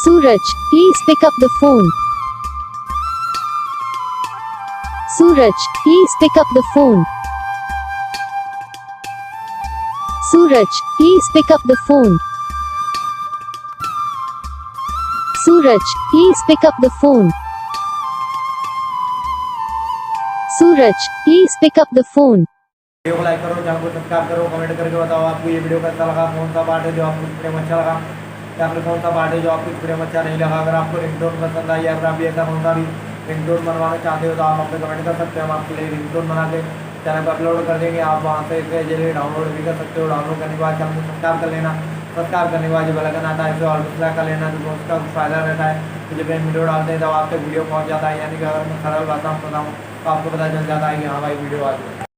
Suraj, please pick up the phone. Suraj, please pick up the phone. Suraj, please pick up the phone. Suraj, please pick up the phone. Suraj, please pick up the phone. Video को like करो, channel को subscribe करो, comment करके बताओ आपको ये video कैसा लगा, कौन सा पार्ट है जो आपको वीडियो में अच्छा लगा, या फिर कौन सा पार्ट है जो आपको वीडियो में अच्छा नहीं लगा। अगर आपको रिंगटोन पसंद आई या फिर आप भी ऐसा कौन सा भी रिंगटोन बनवाना चाहते हो तो आप अपने कमेंट कर सकते हो। हम आपके लिए रिंगटोन बना के चैनल पर अपलोड कर देंगे। आप वहाँ से इसे जरिए डाउनलोड भी कर सकते हो। डाउनलोड करने के बाद चैनल को सब्सक्राइब कर लेना। सब्सक्राइब करने के बाद जो बेल आइकन आता है इसे ऑल पर कर लेना, तो उसका फायदा रहता है कि जब हम वीडियो डालते हैं तब आप तक वीडियो पहुँच जाता है। यानी कि अगर मैं सरल भाषा में बताऊँ तो आपको पता चल जाता है कि हाँ भाई वीडियो आ गई।